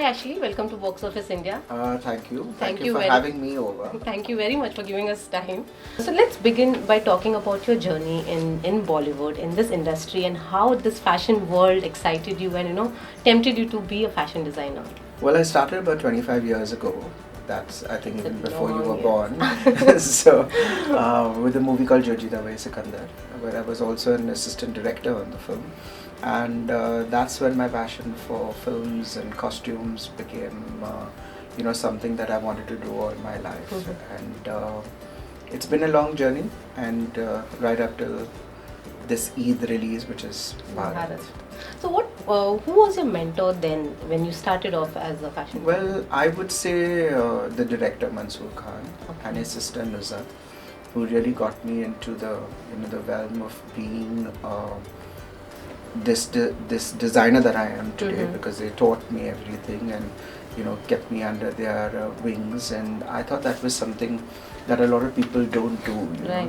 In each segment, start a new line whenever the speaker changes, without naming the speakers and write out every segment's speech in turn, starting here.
Ashley, welcome to Box Office India.
Thank you.
Thank
Thank
you
you for
very-
having me over.
Thank you very much for giving us time. So let's begin by talking about your journey in Bollywood, in this industry, and how this fashion world excited you and tempted you to be a fashion designer.
Well, I started about 25 years ago. That's, I think, even
That's
before you were
long,
born. So, with a movie called Jojita Bhai Sikandar, where I was also an assistant director on the film. And that's when my passion for films and costumes became, something that I wanted to do all my life. And it's been a long journey, and right up till this Eid release, which is Bharat.
So who was your mentor then when you started off as a fashion designer?
Well, I would say the director Mansoor Khan and his sister Nuzha, who really got me into the the realm of being this designer that I am today, because they taught me everything and kept me under their wings, and I thought that was something that a lot of people don't do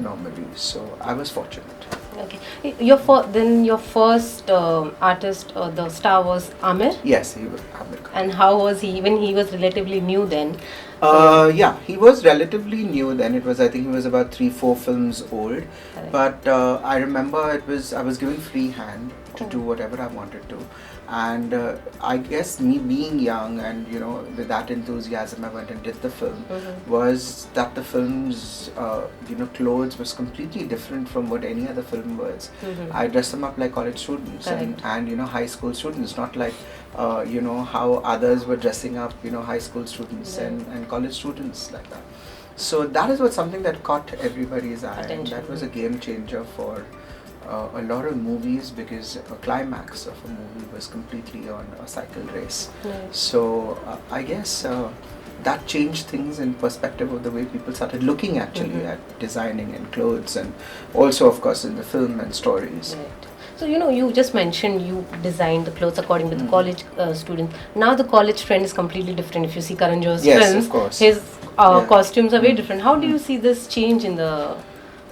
normally. So I was fortunate.
Okay. Your first artist, the star was Amir?
Yes, he was Amir Khan.
And how was he, when he was relatively new then?
Yeah, he was relatively new then. It was, I think he was about 3-4 films old.
Correct.
But I remember I was given free hand to do whatever I wanted to. And I guess me being young and with that enthusiasm, I went and did the film. Was that the film's clothes was completely different from what any other film was. I dressed them up like college students and high school students, not like how others were dressing up high school students and college students like that. So that is what something that caught everybody's eye, and that was a game changer for a lot of movies, because a climax of a movie was completely on a cycle race. So I guess that changed things in perspective of the way people started looking actually at designing and clothes, and also of course in the film and stories.
Right. So you just mentioned you designed the clothes according to the college students. Now the college trend is completely different. If you see Karan Johar's
Yes,
films,
of course.
his costumes are very different. How do you see this change in the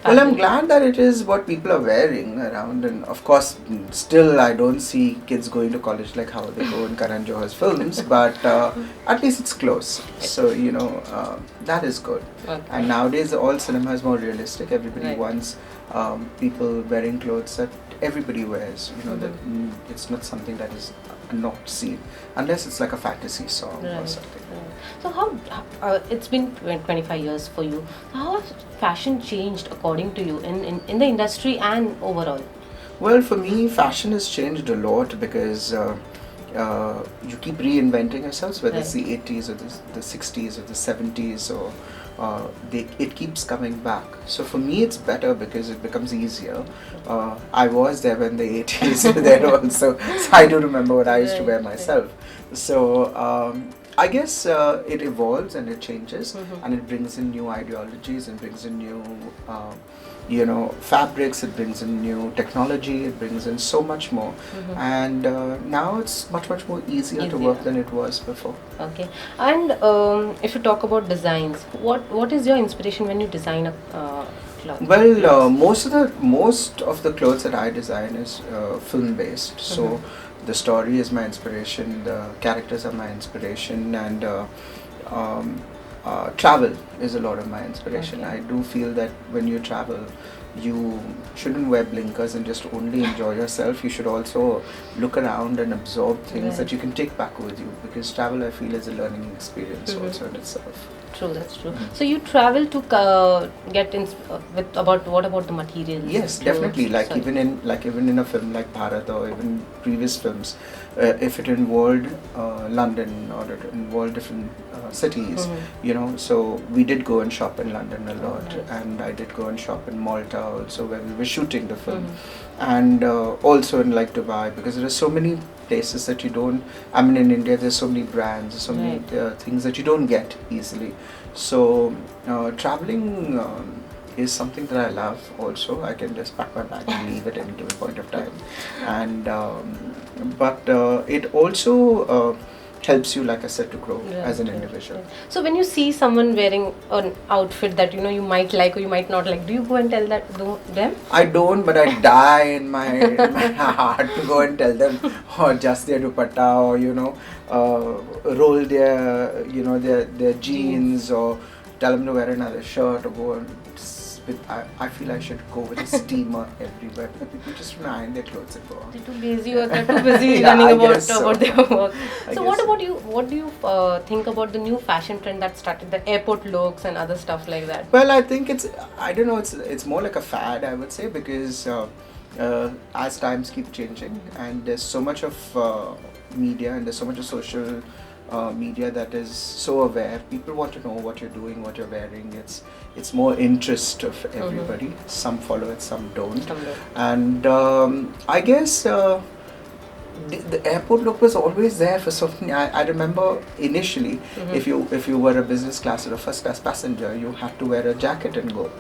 Well, I'm
fashion?
glad that it is what people are wearing around, and of course, still I don't see kids going to college like how they go in Karan Johar's films, but at least it's close. So that is good.
Okay.
And nowadays, all cinema is more realistic. Everybody
Right.
wants people wearing clothes that everybody wears. That it's not something that is not seen, unless it's like a fantasy song or
Right.
something.
So how it's been 25 years for you. How has fashion changed according to you in the industry and overall?
Well, for me, fashion has changed a lot, because you keep reinventing yourselves, whether it's the 80s or the 60s or the 70s, or it keeps coming back. So for me, it's better because it becomes easier. I was there when the 80s were there also, so I do remember what I used to wear myself. So I guess it evolves and it changes, and it brings in new ideologies, and brings in new fabrics, it brings in new technology, it brings in so much more, and now it's much more easier to work than it was before.
Okay. And if you talk about designs, what is your inspiration when you design a cloth?
Well, most of the clothes that I design is film based. So the story is my inspiration, the characters are my inspiration, and travel is a lot of my inspiration.
Okay.
I do feel that when you travel, you shouldn't wear blinkers and just only enjoy yourself. You should also look around and absorb things that you can take back with you, because travel, I feel, is a learning experience also in itself.
True, that's true. So you travel to get in what about the materials?
Yes,
clothes?
definitely. Like
Sorry.
even in a film like Bharat, or even previous films, if it involved London, or it involved different cities, so we did go and shop in London a lot, and I did go and shop in Malta also, where we were shooting the film, and also in like Dubai, because there are so many places that you don't. I mean, in India, there's so many brands, so many things that you don't get easily. So traveling is something that I love also. I can just pack my bag and leave it at any point of time. And but it also helps you, like I said, to grow as an individual.
So when you see someone wearing an outfit that you might like or you might not like, do you go and tell them?
I don't, but I die in my heart to go and tell them, or adjust their dupatta, or roll their their jeans, or tell them to wear another shirt, or go and I feel I should go with a steamer everywhere, but people just iron their clothes and go on.
They're too lazy, or they're too busy running about their work. So what about you? What do you think about the new fashion trend that started, the airport looks and other stuff like that?
Well, I think it's more like a fad, I would say, because as times keep changing and there's so much of media and there's so much of social media that is so aware. People want to know what you're doing, what you're wearing. It's more interest of everybody. Some follow it, some don't. And I guess the airport look was always there for something. I remember initially, if you were a business class or a first class passenger, you had to wear a jacket and go.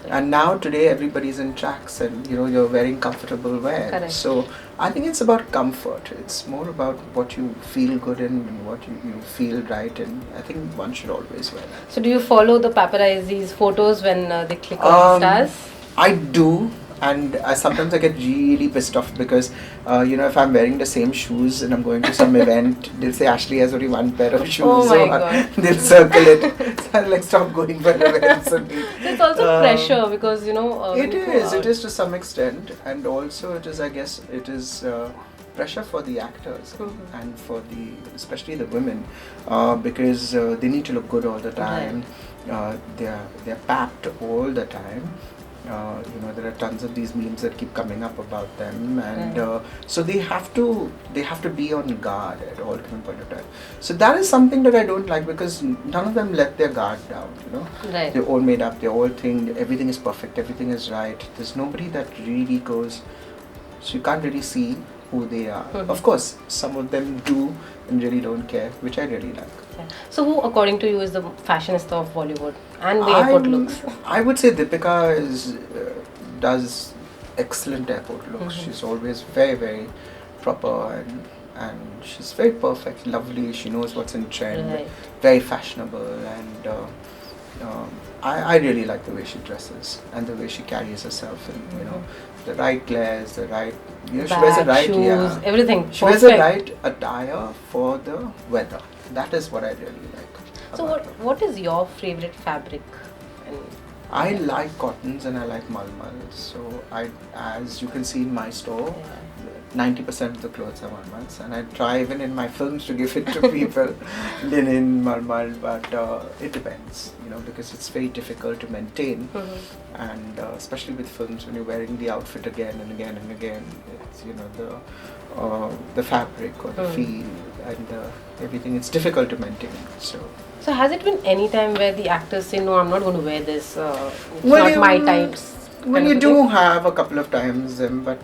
And now today everybody's in tracks and you're wearing comfortable wear.
Correct.
So I think it's about comfort. It's more about what you feel good in and what you feel right in. I think one should always wear that.
So do you follow the paparazzi's photos when they click on stars?
I do. And sometimes I get really pissed off because, if I'm wearing the same shoes and I'm going to some event, they'll say Ashley has only one pair of shoes.
Oh my God.
They'll circle it. So I'll stop going for events.
So it's also pressure because,
it is to some extent. And also it is pressure for the actors and for especially the women because they need to look good all the time. They're packed all the time. There are tons of these memes that keep coming up about them, and so they have to be on guard at all given point of time. So that is something that I don't like because none of them let their guard down.
Right.
They're all made up. They all think everything is perfect. Everything is right. There's nobody that really goes. So you can't really see who they are. Of course, some of them do and really don't care, which I really like.
So who, according to you, is the fashionista of Bollywood and the airport looks?
I would say Deepika does excellent airport looks. She's always very, very proper and she's very perfect, lovely. She knows what's in trend, very fashionable, and I really like the way she dresses and the way she carries herself, and the right glares, the right she wears the right
shoes, everything.
She wears the right attire for the weather. That is what I really like.
So what is your favorite fabric?
I like cottons and I like malmal. So as you can see in my store, 90% of the clothes are malmals, and I try even in my films to give it to people, linen, malmal, but it depends, because it's very difficult to maintain, and especially with films when you're wearing the outfit again and again and again, it's the fabric or the feel and everything. It's difficult to maintain. So
has it been any time where the actors say, no, I'm not going to wear this, it's not my types?
Well, you do have a couple of times, but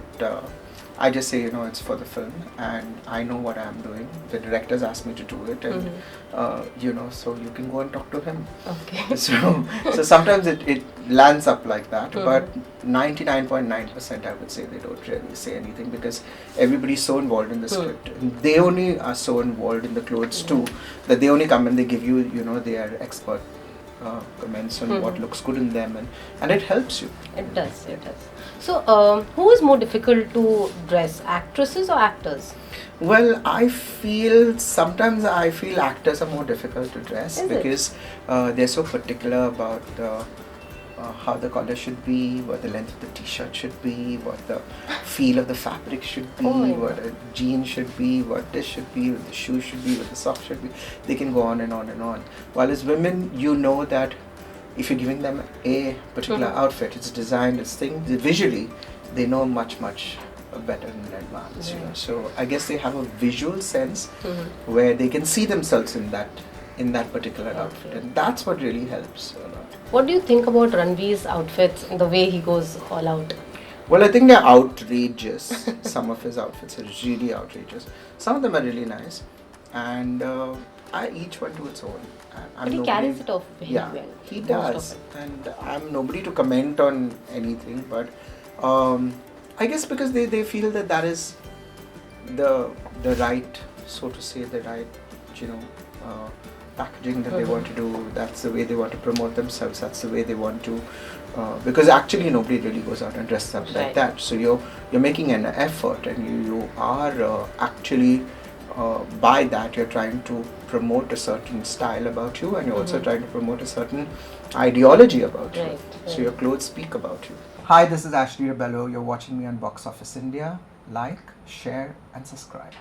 I just say, it's for the film and I know what I'm doing. The directors asked me to do it, and so you can go and talk to him.
Okay.
So sometimes it lands up like that, but 99.9% I would say they don't really say anything because everybody's so involved in the script. And they only are so involved in the clothes too that they only come and they give you, their expert comments on what looks good in them, and it helps you.
It does. So, who is more difficult to dress, actresses or actors?
Well, sometimes I feel actors are more difficult to dress because they're so particular about how the collar should be, what the length of the t-shirt should be, what the feel of the fabric should be, what a jean should be, what this should be, what the shoe should be, what the sock should be. They can go on and on and on. While as women, that if you're giving them a particular outfit, it's designed, it's things, visually, they know much better in advance. So I guess they have a visual sense where they can see themselves in that particular outfit, and that's what really helps a lot.
What do you think about Ranveer's outfits and the way he goes all out?
Well, I think they're outrageous. Some of his outfits are really outrageous. Some of them are really nice, and each one to its own.
But he carries it off very well.
He does, and I'm nobody to comment on anything, but I guess because they feel that is the right, so to say, the right packaging that they want to do. That's the way they want to promote themselves. That's the way they want to, because actually nobody really goes out and dresses up like that. So you're making an effort, and you are actually by that you're trying to promote a certain style about you, and you're also trying to promote a certain ideology about you. So your clothes speak about you. Hi, this is Ashley Rebello. You're watching me on Box Office India. Like, share, and subscribe.